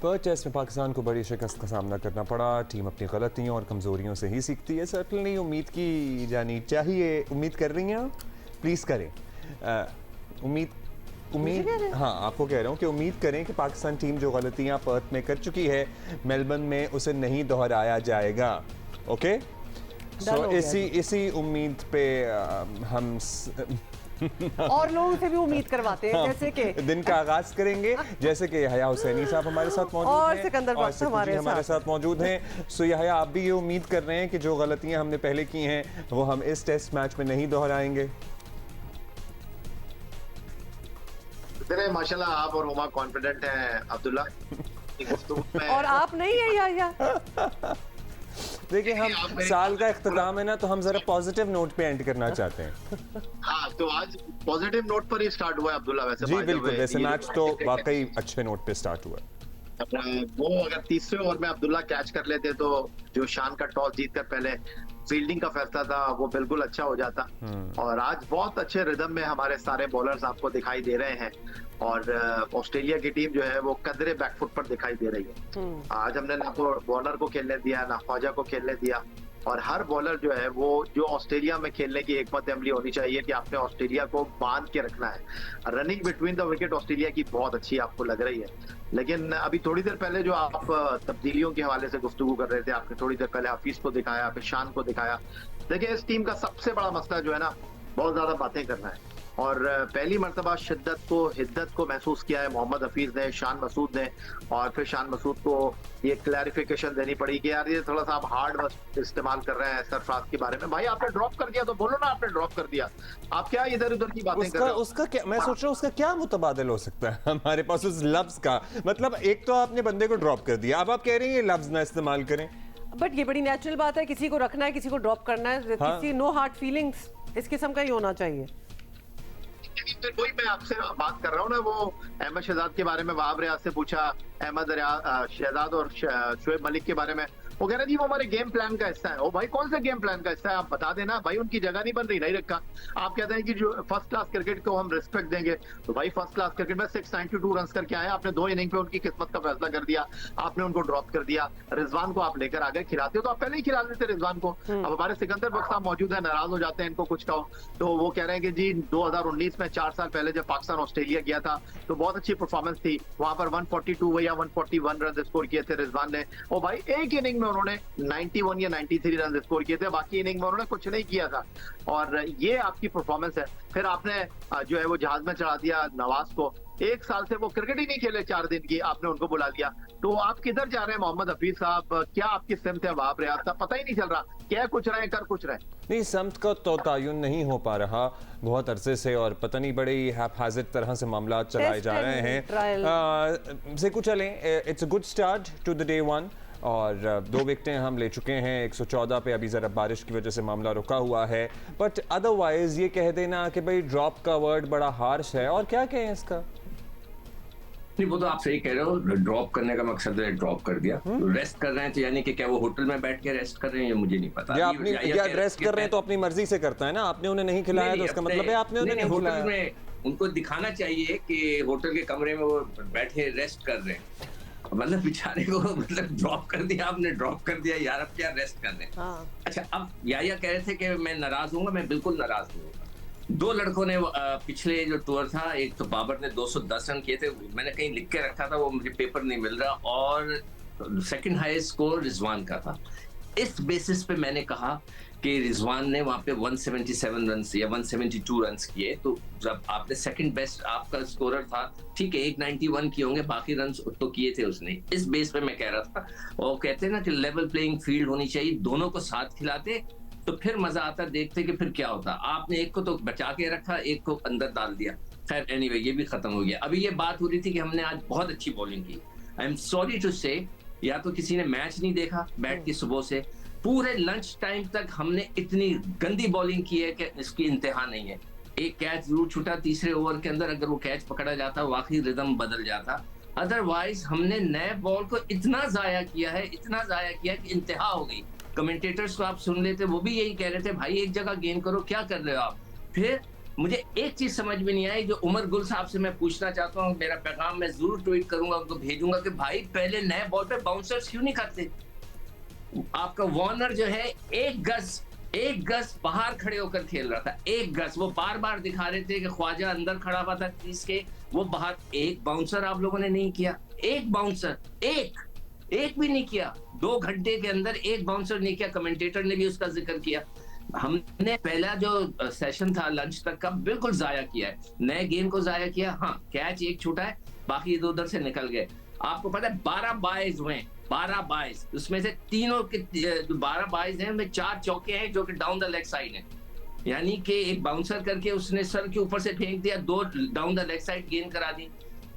Perth test में पाकिस्तान को बड़ी शिकस्त का सामना करना पड़ा। टीम अपनी गलतियों और कमज़ोरियों से ही सीखती है। सर्टनली उम्मीद की जानी चाहिए। उम्मीद कर रही हैं, प्लीज़ करें। उम्मीद हाँ, आपको कह रहा हूँ कि उम्मीद करें कि पाकिस्तान टीम जो गलतियाँ पर्थ में कर चुकी है, मेलबर्न में उसे नहीं दोहराया जाएगा। ओके, सो इसी उम्मीद पे हम और लोगों से भी उम्मीद करवाते हैं, जैसे कि दिन का आगाज करेंगे, जैसे कि यहया हुसैनी साहब हमारे साथ मौजूद और हैं सिकंदर बख्श हमारे साथ मौजूद हैं। सो यहया, आप भी ये उम्मीद कर रहे हैं कि जो गलतियां हमने पहले की हैं वो हम इस टेस्ट मैच में नहीं दोहराएंगे? माशाल्लाह आप और हुमा कॉन्फिडेंट हैं अब्दुल्ला और आप नहीं है यहया। देखिए, हम साल का इख्तिताम है ना, तो हम जरा पॉजिटिव नोट पे एंड करना चाहते हैं। हाँ, तो आज पॉजिटिव नोट पर ही स्टार्ट हुआ है अब्दुल्ला। वैसे जी बिल्कुल, वैसे मैच तो वाकई अच्छे नोट पे स्टार्ट हुआ। वो अगर तीसरे ओवर में अब्दुल्ला कैच कर लेते तो जो शान का टॉस जीतकर पहले फील्डिंग का फैसला था वो बिल्कुल अच्छा हो जाता। और आज बहुत अच्छे रिदम में हमारे सारे बॉलर्स आपको दिखाई दे रहे हैं और ऑस्ट्रेलिया की टीम जो है वो कदरे बैकफुट पर दिखाई दे रही है। आज हमने ना तो वार्नर को खेलने दिया, ना ख्वाजा को खेलने दिया, और हर बॉलर जो है वो जो ऑस्ट्रेलिया में खेलने की हिकमत अमली होनी चाहिए कि आपने ऑस्ट्रेलिया को बांध के रखना है। Running between the wicket Australia की बहुत अच्छी आपको लग रही है। लेकिन अभी थोड़ी देर पहले जो आप तब्दीलियों के हवाले से गुफ्तगू कर रहे थे, आपने थोड़ी देर पहले हफीज को दिखाया, फिर शान को दिखाया। देखिए, इस टीम का सबसे बड़ा मसला जो है ना, बहुत ज्यादा बातें करना है। और पहली मर्तबा शिद्दत को, हिद्दत को महसूस किया है मोहम्मद हफीज ने, शान मसूद ने। और फिर शान मसूद को ये क्लैरिफिकेशन देनी पड़ी कि यार ये थोड़ा सा आप हार्ड वर्ड इस्तेमाल कर रहे हैं सरफराज के बारे में। भाई आपने ड्रॉप कर दिया तो बोलो ना आपने ड्रॉप कर दिया, आप क्या इधर उधर की बातें कर रहे हो? उसका क्या, मैं सोच रहा हूँ उसका क्या मुतबादल हो सकता है हमारे पास उस लफ्ज का। मतलब एक तो आपने बंदे को ड्रॉप कर दिया, अब आप कह रहे हैं ये लफ्ज ना इस्तेमाल करें। बट ये बड़ी नेचुरल बात है, किसी को रखना है, किसी को ड्रॉप करना है। हाँ? किसी नो हार्ड फीलिंग्स इस किस्म का ही होना चाहिए। वही मैं आपसे बात कर रहा हूँ ना, वो अहमद शहजाद के बारे में वहाब रियाज से पूछा, अहमद शहजाद और शोएब मलिक के बारे में, वो कह रहे जी वो हमारे गेम प्लान का हिस्सा है। ओ भाई, कौन सा गेम प्लान का हिस्सा है आप बता देना। भाई उनकी जगह नहीं बन रही, नहीं रखा। आप कहते हैं कि जो फर्स्ट क्लास क्रिकेट को हम रिस्पेक्ट देंगे, तो भाई फर्स्ट क्लास क्रिकेट में 692 रन करके आए, आपने 2 इनिंग पे उनकी किस्मत का फैसला कर दिया, आपने उनको ड्रॉप कर दिया। रिजवान को आप लेकर आ गए, खिलाते हो तो आप पहले ही खिला देते रिजवान को। अब हमारे सिकंदर बख्श साहब मौजूद है, नाराज हो जाते हैं इनको कुछ कहो तो वो कह रहे हैं कि जी 2019 में 4 साल पहले जब पाकिस्तान ऑस्ट्रेलिया गया था तो बहुत अच्छी परफॉर्मेंस थी, वहां पर 142 या 141 रन स्कोर किए थे रिजवान ने। ओ भाई, एक इनिंग में उन्होंने 91 या 93 रन स्कोर किए थे, बाकी इनिंग में उन्होंने कुछ नहीं किया था। और ये आपकी परफॉर्मेंस है। फिर आपने जो है वो जहाज में चढ़ा दिया नवाज को, 1 साल से वो क्रिकेट ही नहीं खेले 4 दिन की, आपने उनको बुला लिया। तो आप किधर जा रहे हैं मोहम्मद हफीज साहब? क्या आपकी सिमत है वहाब रियाज साहब? पता ही नहीं चल रहा, क्या कुछ रहे कर कुछ रहे नहीं। समत का तो तयन नहीं हो पा रहा बहुत अरसे से, और पता नहीं बड़ी हैपहाज़र्ड तरह से मामला चलाए जा रहे हैं। से कुछ चलें, it's a good start to the day 1 और 2 विकेटें हम ले चुके हैं 114 पे। अभी ज़रा बारिश की वजह से मामला रुका हुआ है, बट अदरवाइज ये कह देना कि भाई ड्रॉप का वर्ड बड़ा हार्श है, और क्या कहें इसका। नहीं, वो तो आप सही कह रहे हो, ड्रॉप करने का मकसद है ड्रॉप कर दिया। रेस्ट कर रहे हैं तो यानी कि क्या वो होटल में बैठ के रेस्ट कर रहे हैं, ये मुझे नहीं पता। या रेस्ट कर रहे हैं तो अपनी मर्जी से करता है ना, आपने उन्हें नहीं खिलाया तो उसका मतलब है आपने उन्हें नहीं खिलाया। होटल में उनको दिखाना चाहिए कि होटल के कमरे में वो बैठे रेस्ट कर रहे हैं, मतलब बेचारे को मतलब ड्रॉप कर दिया आपने, ड्रॉप कर दिया यार, अब क्या रेस्ट कर रहे हैं। हाँ। अच्छा, अब या कह रहे थे कि मैं नाराज हूँ, मैं बिल्कुल नाराज हूँ। 2 लड़कों ने पिछले जो टूर था, एक तो बाबर ने 210 रन किए थे, मैंने कहीं लिख के रखा था, वो मुझे पेपर नहीं मिल रहा, और सेकंड हाईएस्ट स्कोर रिजवान का था। इस बेसिस पे मैंने कहा कि रिजवान ने वहां पे 177 रन या 172 रन किए, तो जब आपने सेकंड बेस्ट आपका स्कोरर था, ठीक है 191 किए होंगे, बाकी रन तो किए थे उसने। इस बेस पे मैं कह रहा था, और कहते हैं ना कि लेवल प्लेइंग फील्ड होनी चाहिए, दोनों को साथ खिलाते तो फिर मजा आता, देखते कि फिर क्या होता। आपने एक को तो बचा के रखा, एक को अंदर डाल दिया। खैर एनीवे, ये भी खत्म हो गया। अभी ये बात हो रही थी कि हमने आज बहुत अच्छी बॉलिंग की। आई एम सॉरी टू से, या तो किसी ने मैच नहीं देखा बैठ के सुबह से, पूरे लंच टाइम तक हमने इतनी गंदी बॉलिंग की है कि इसकी इंतहा नहीं है। एक कैच जरूर छूटा तीसरे ओवर के अंदर, अगर वो कैच पकड़ा जाता वाकई रिदम बदल जाता। अदरवाइज हमने नए बॉल को इतना जाया किया है, इतना जाया किया कि इंतहा हो गई। कमेंटेटर्स को आप सुन लेते, वो भी यही कह रहे थे, भाई एक जगह गेंद करो, क्या कर रहे हो आप। फिर मुझे एक चीज समझ में नहीं आई, जो उमर गुल साहब से मैं पूछना चाहता हूँ, मेरा पैगाम मैं जरूर ट्वीट करूंगा, उनको भेजूंगा कि भाई पहले नए बॉल पे बाउंसर्स क्यों नहीं करते? आपका वार्नर जो है एक गज बाहर खड़े होकर खेल रहा था, एक गज। वो बार बार दिखा रहे थे कि ख्वाजा अंदर खड़ा हुआ था क्रीज के, वो बाहर। एक बाउंसर आप लोगों ने नहीं किया, एक बाउंसर, एक भी नहीं किया। 2 घंटे के अंदर एक बाउंसर नहीं किया। कमेंटेटर ने भी उसका जिक्र किया। हमने पहला जो सेशन था लंच तक का, बिल्कुल जाया किया है, नए गेंद को जाया किया। हाँ, कैच एक छूटा है, बाकी इधर उधर से निकल गए। आपको पता है 12 बाइज हुए, 12 बाइज, उसमें से तीनों के 12 बाइज हैं, उनमें 4 चौके हैं जो कि डाउन द लेग साइड है। यानी कि एक बाउंसर करके उसने सर के ऊपर से फेंक दिया, 2 डाउन द लेग साइड गेंद करा दी।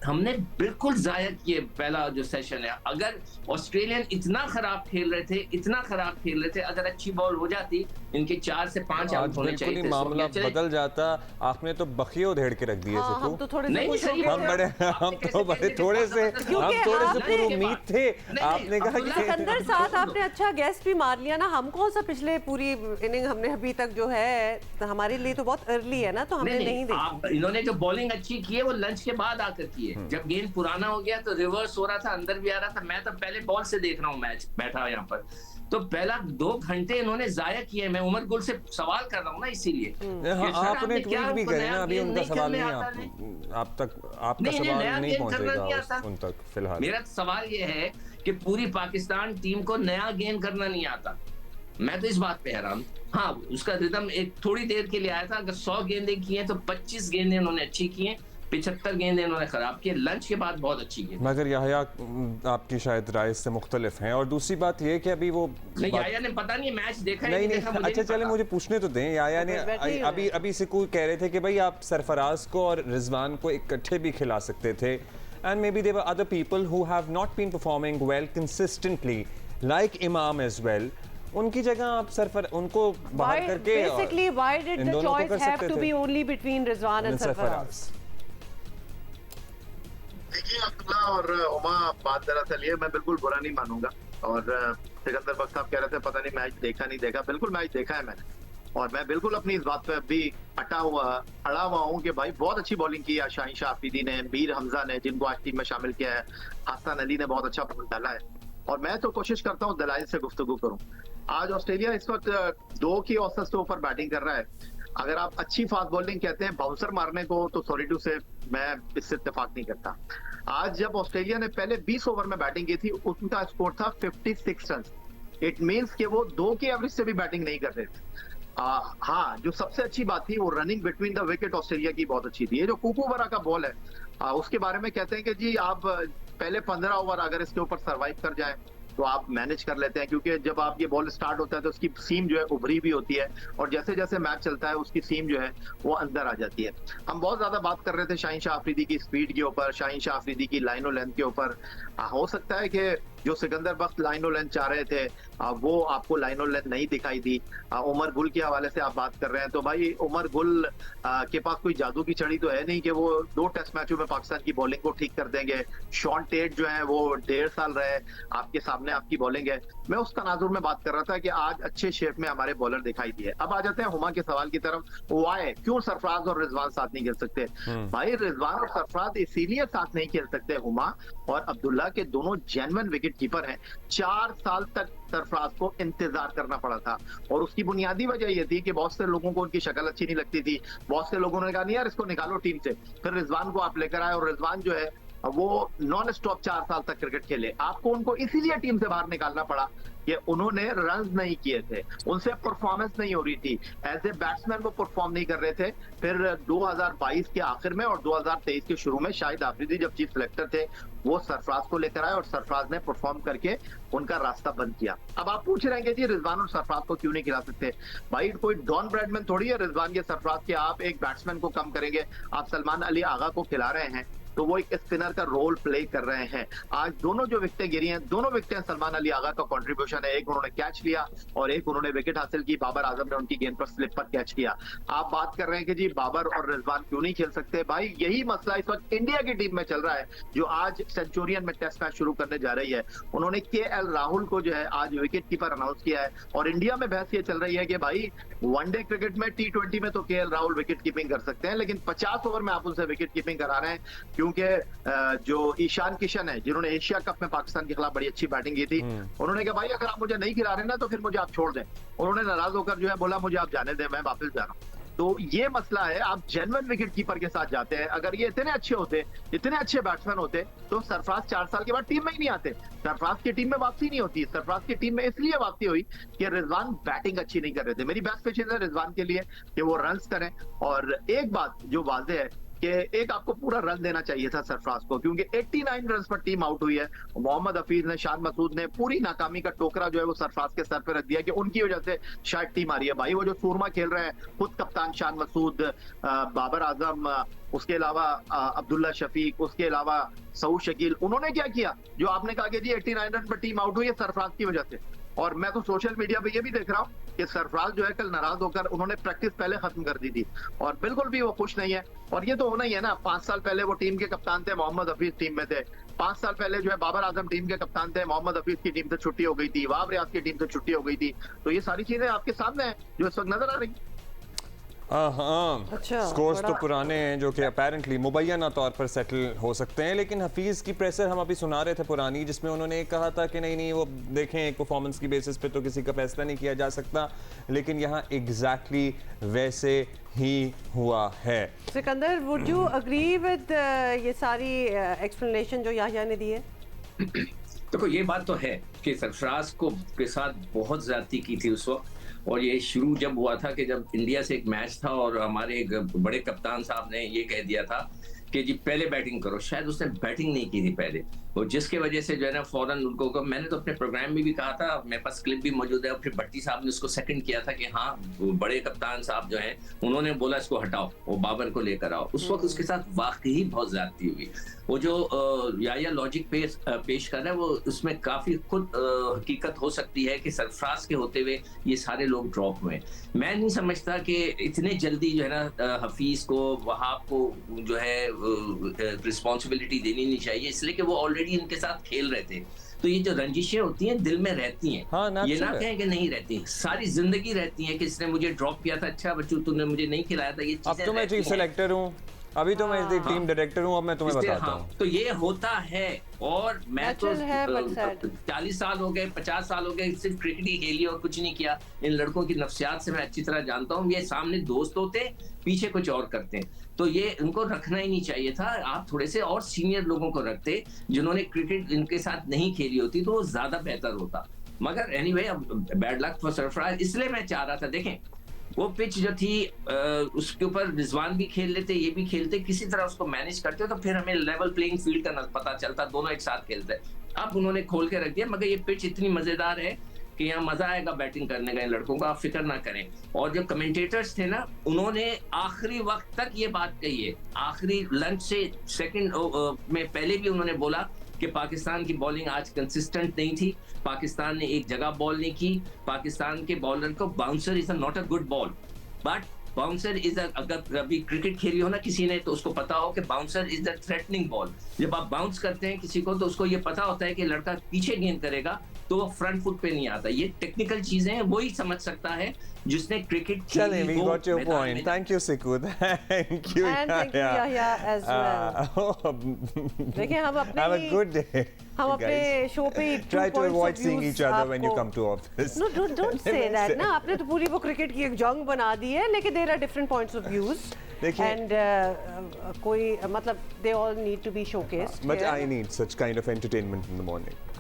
हमने बिल्कुल जाया किए पहला जो सेशन है। अगर ऑस्ट्रेलियन इतना खराब खेल रहे थे, अगर अच्छी बॉल हो जाती, इनके 4 से 5 आउट होने चाहिए थे। मामला बदल जाता। आपने तो बखियो धेड़ के रख दिए। हम तो थोड़े नहीं, सही हम बड़े थोड़े से पूरी उम्मीद थे। आपने कहा कि सिकंदर साथ आपने अच्छा गेस्ट भी मार लिया ना। हम कौन सा पिछले पूरी इनिंग हमने अभी तक जो है, हमारे लिए तो बहुत अर्ली है ना, तो हमने नहीं देखी। इन्होंने जो बॉलिंग अच्छी की है वो लंच के बाद आकर की है। जब गेंद पुराना हो गया तो रिवर्स हो रहा था, अंदर भी आ रहा था। मैं तो पहले बॉल से देख रहा हूँ मैच, बैठा यहाँ पर। तो पहला 2 घंटे इन्होंने जाया किए। मैं उमर गुल से सवाल कर रहा हूँ ना, इसीलिए। आपने ट्वीट भी करे ना, अभी उनका सवाल नहीं आप तक, आपका सवाल नहीं पहुंचेगा उन तक फिलहाल। मेरा सवाल ये है कि पूरी पाकिस्तान टीम को नया गेंद करना नहीं आता। मैं तो इस बात पे हैरान। हाँ, उसका रिदम एक थोड़ी देर के लिए आया था। अगर 100 गेंदें की हैं तो 25 गेंदें उन्होंने अच्छी की हैं, 75 गेंदें इन्होंने खराब की। लंच के बाद बहुत अच्छी गेंद। मगर याह्या आपकी शायद राय से मुख्तलिफ हैं। और दूसरी बात ये कि अभी वो याह्या ने पता नहीं मैच देखा है नहीं। अच्छा चले, मुझे पूछने तो दें। याह्या ने अभी से कोई कह रहे थे कि भाई आप सरफराज को और रिजवान को इकट्ठे भी खिला सकते थे, and maybe there were other people who have not been performing well consistently like Imam as well. उनकी जगह आप उनको बाहर करके basically why did the choice have to be only between Rizwan and Sarfaraz? देखिए, अब्दुल्ला और उमा बात दरअसल ये, मैं बिल्कुल बुरा नहीं मानूंगा। और सिकंदर बख्श साहब कह रहे थे पता नहीं मैच देखा नहीं देखा। बिल्कुल मैच देखा है मैंने, और मैं बिल्कुल अपनी इस बात पे अभी अड़ा हुआ हूँ कि भाई बहुत अच्छी बॉलिंग की है शाहीन शाह अफरीदी ने, मीर हमजा ने, जिनको आज टीम में शामिल किया है, हसन अली ने बहुत अच्छा बॉल डाला है। और मैं तो कोशिश करता हूँ दलाइल से गुफ्तगू करूँ। आज ऑस्ट्रेलिया इस वक्त 2 की औसत से ऊपर बैटिंग कर रहा है। अगर आप अच्छी फास्ट बॉलिंग कहते हैं बाउंसर मारने को, तो सॉरी टू से मैं इससे इत्तेफाक नहीं करता। आज जब ऑस्ट्रेलिया ने पहले 20 ओवर में बैटिंग की थी, उनका स्कोर था 56 रन। इट मींस कि वो 2 की एवरेज से भी बैटिंग नहीं कर रहे थे। हाँ, जो सबसे अच्छी बात थी वो running between the wicket Australia की बहुत अच्छी थी। ये जो कुकूबरा का बॉल है, उसके बारे में कहते हैं कि जी आप पहले 15 ओवर अगर इसके ऊपर सर्वाइव कर जाए तो आप मैनेज कर लेते हैं, क्योंकि जब आप ये बॉल स्टार्ट होता है तो उसकी सीम जो है उभरी भी होती है, और जैसे जैसे मैच चलता है उसकी सीम जो है वो अंदर आ जाती है। हम बहुत ज्यादा बात कर रहे थे शाहीन शाह अफरीदी की स्पीड के ऊपर, शाहीन शाह अफरीदी की लाइन और लेंथ के ऊपर। हो सकता है कि जो सिकंदर बख्श लाइन और लेंथ चाह रहे थे वो आपको लाइन और लेंथ नहीं दिखाई दी। उमर गुल के हवाले से आप बात कर रहे हैं, तो भाई उमर गुल के पास कोई जादू की छड़ी तो है नहीं कि वो 2 टेस्ट मैचों में पाकिस्तान की बॉलिंग को ठीक कर देंगे। शॉन टेट जो है वो 1.5 साल रहे आपके सामने, आपकी बॉलिंग है। मैं उस तनाजुर में बात कर रहा था कि आज अच्छे शेप में हमारे बॉलर दिखाई दिए। अब आ जाते हैं हुमा के सवाल की तरफ। वाई, क्यों सरफराज और रिजवान साथ नहीं खेल सकते? भाई रिजवान और सरफराज इसीलिए साथ नहीं खेल सकते, हुमा और अब्दुल्ला के दोनों जेन्युइन विकेट कीपर हैं। 4 साल तक सरफराज को इंतजार करना पड़ा था, और उसकी बुनियादी वजह यह थी कि बहुत से लोगों को उनकी शक्ल अच्छी नहीं लगती थी। बहुत से लोगों ने कहा नहीं यार इसको निकालो टीम से। फिर रिजवान को आप लेकर आए, और रिजवान जो है वो नॉन स्टॉप 4 साल तक क्रिकेट खेले। आपको उनको इसीलिए टीम से बाहर निकालना पड़ा कि उन्होंने रन नहीं किए थे, उनसे परफॉर्मेंस नहीं हो रही थी। एज ए बैट्समैन वो परफॉर्म नहीं कर रहे थे। फिर 2022 के आखिर में और 2023 के शुरू में शाहिद आफरीदी जब चीफ सिलेक्टर थे, वो सरफराज को लेकर आए और सरफराज ने परफॉर्म करके उनका रास्ता बंद किया। अब आप पूछ रहे हैं कि जी रिजवान और सरफराज को क्यों नहीं खिला सकते? भाई कोई डॉन ब्रैडमैन थोड़ी है रिजवान के सरफराज के। आप एक बैट्समैन को कम करेंगे, आप सलमान अली आगा को खिला रहे हैं, तो वो एक स्पिनर का रोल प्ले कर रहे हैं। आज दोनों जो विकेटें गिरी हैं, दोनों विकेटें सलमान अली आगा का कंट्रीब्यूशन है। एक उन्होंने कैच लिया और एक उन्होंने विकेट हासिल की। बाबर आजम ने उनकी गेंद पर स्लिप पर कैच किया। आप बात कर रहे हैं कि जी बाबर और रिजवान क्यों नहीं खेल सकते, भाई यही मसला इस वक्त इंडिया की टीम में चल रहा है, जो आज सेंचुरियन में टेस्ट मैच शुरू करने जा रही है। उन्होंने केएल राहुल को जो है आज विकेट कीपर अनाउंस किया है और इंडिया में बहस ये चल रही है कि भाई वनडे क्रिकेट में, T20 में तो केएल राहुल विकेट कीपिंग कर सकते हैं, लेकिन 50 ओवर में आप उनसे विकेट कीपिंग करा रहे हैं, क्योंकि जो ईशान किशन है जिन्होंने एशिया कप में पाकिस्तान के खिलाफ बड़ी अच्छी बैटिंग की थी, उन्होंने कहा भाई अगर आप मुझे नहीं खिला रहे ना तो फिर मुझे आप छोड़ दें। उन्होंने नाराज होकर जो है बोला मुझे आप जाने दें, मैं वापस जा रहा हूं। तो ये मसला है, आप जेन्युइन विकेट कीपर के साथ जाते हैं। अगर ये इतने अच्छे होते, इतने अच्छे बैट्समैन होते, तो सरफराज 4 साल के बाद टीम में ही नहीं आते। सरफराज की टीम में वापसी नहीं होती। सरफराज की टीम में इसलिए वापसी हुई कि रिजवान बैटिंग अच्छी नहीं कर रहे थे। मेरी बेस्ट विशेस है रिजवान के लिए कि वो रन्स करें। और एक बात जो वाज़ेह है कि एक आपको पूरा रन देना चाहिए था सरफराज को, क्योंकि 89 रन पर टीम आउट हुई है। मोहम्मद हफीज ने, शान मसूद ने पूरी नाकामी का टोकरा जो है वो सरफराज के सर पे रख दिया कि उनकी वजह से शायद टीम आ रही है। भाई वो जो सूरमा खेल रहे हैं, खुद कप्तान शान मसूद, बाबर आजम, उसके अलावा अब्दुल्ला शफीक, उसके अलावा सऊद शकील, उन्होंने क्या किया? जो आपने कहा कि जी 89 रन पर टीम आउट हुई है सरफराज की वजह से। और मैं तो सोशल मीडिया पे ये भी देख रहा हूँ कि सरफराज जो है कल नाराज होकर उन्होंने प्रैक्टिस पहले खत्म कर दी थी और बिल्कुल भी वो खुश नहीं है। और ये तो होना ही है ना, 5 साल पहले वो टीम के कप्तान थे, मोहम्मद हफीज टीम में थे। 5 साल पहले जो है बाबर आजम टीम के कप्तान थे, मोहम्मद हफीज की टीम से छुट्टी हो गई थी, वाब रियाज की टीम से छुट्टी हो गई थी। तो ये सारी चीजें आपके सामने हैं जो इस वक्त नजर आ रही है। हाँ, अच्छा, स्कोर्स तो पुराने हैं जो कि अपेरेंटली मुबैना तौर पर सेटल हो सकते हैं, लेकिन हफीज़ की प्रेसर हम अभी सुना रहे थे पुरानी, जिसमें उन्होंने कहा था कि नहीं वो देखें एक परफॉर्मेंस की बेसिस पे तो किसी का फैसला नहीं किया जा सकता, लेकिन यहाँ एग्जैक्टली वैसे ही हुआ है। Sikandar, would you agree with ये सारी एक्सप्लेनेशन जो याह्या ने दी है? देखो ये बात तो है कि सरफराज को के साथ बहुत ज्यादती की थी उस वक्त, और ये शुरू जब हुआ था कि जब इंडिया से एक मैच था और हमारे एक बड़े कप्तान साहब ने ये कह दिया था कि जी पहले बैटिंग करो। शायद उसने बैटिंग नहीं की थी पहले, और जिसके वजह से जो है ना फौरन उनको, मैंने तो अपने प्रोग्राम में भी कहा था, मेरे पास क्लिप भी मौजूद है, और फिर भट्टी साहब ने उसको सेकंड किया था कि हाँ वो बड़े कप्तान साहब जो हैं उन्होंने बोला इसको हटाओ, वो बाबर को लेकर आओ। उस वक्त उसके साथ वाकई बहुत ज्यादती हुई। वो जो याह्या लॉजिक पेश कर रहा है वो उसमें काफी खुद हकीकत हो सकती है कि सरफराज के होते हुए ये सारे लोग ड्रॉप हुए। मैं नहीं समझता कि इतने जल्दी जो है ना हफीज को, वहाब को जो है रिस्पॉन्सिबिलिटी देनी नहीं चाहिए, इसलिए कि वो ऑलरेडी इनके साथ खेल रहे थे। तो ये जो रंजिशें होती हैं दिल में रहती हैं। हाँ, ये ना कहें कि नहीं रहती, सारी जिंदगी रहती हैं कि इसने मुझे ड्रॉप किया था, अच्छा बच्चू तूने मुझे नहीं खिलाया था, ये अब तो मैं चीफ सेलेक्टर हूँ, अभी तो मैं टीम डायरेक्टर हूँ, अब मैं तुम्हें बताता हूँ। तो ये होता है, और मैं तो 40 साल हो गए, 50 साल हो गए, सिर्फ क्रिकेट ही खेली और कुछ नहीं किया। इन लड़कों की नफ्सियात से मैं अच्छी तरह जानता हूँ। ये सामने दोस्त होते, पीछे कुछ और करते हैं, तो ये इनको रखना ही नहीं चाहिए था। आप थोड़े से और सीनियर लोगों को रखते जिन्होंने क्रिकेट इनके साथ नहीं खेली होती, तो वो ज्यादा बेहतर होता। मगर एनीवे, अब बैड लक फॉर सरफराज। इसलिए मैं चाह रहा था, देखें वो पिच जो थी उसके ऊपर रिजवान भी खेल लेते, ये भी खेलते, किसी तरह उसको मैनेज करते तो फिर हमें लेवल प्लेइंग फील्ड का पता चलता, दोनों एक साथ खेलते। अब उन्होंने खोल के रख दिया, मगर ये पिच इतनी मजेदार है कि यहाँ मजा आएगा बैटिंग करने का इन लड़कों को, आप फिक्र ना करें। और जो कमेंटेटर्स थे ना, उन्होंने आखिरी वक्त तक ये बात कही है, आखिरी लंच से सेकंड में पहले भी उन्होंने बोला कि पाकिस्तान की बॉलिंग आज कंसिस्टेंट नहीं थी, पाकिस्तान ने एक जगह बॉल नहीं की, पाकिस्तान के बॉलर को bouncer is not a good ball, but bouncer is अगर अभी क्रिकेट खेली हो ना किसी ने तो उसको पता हो कि bouncer is the threatening ball. जब आप बाउंस करते हैं किसी को तो उसको ये पता होता है कि लड़का पीछे गेंद करेगा तो वो फ्रंट फुट पे नहीं आता। ये टेक्निकल चीजें हैं, वही समझ सकता है जिसने क्रिकेट चलें, we got your point. Thank you, Siku. Thank you, And thank you, Yahya, as well. देखिए हम अपने have a good day. हम अपने शो पे try to avoid seeing each other when you come to office. No, don't say that. ना आपने तो पूरी वो क्रिकेट की एक जंग बना दी है, लेकिन there are different points of views. And कोई मतलब they all need to be showcased. But I need such kind of entertainment in the morning.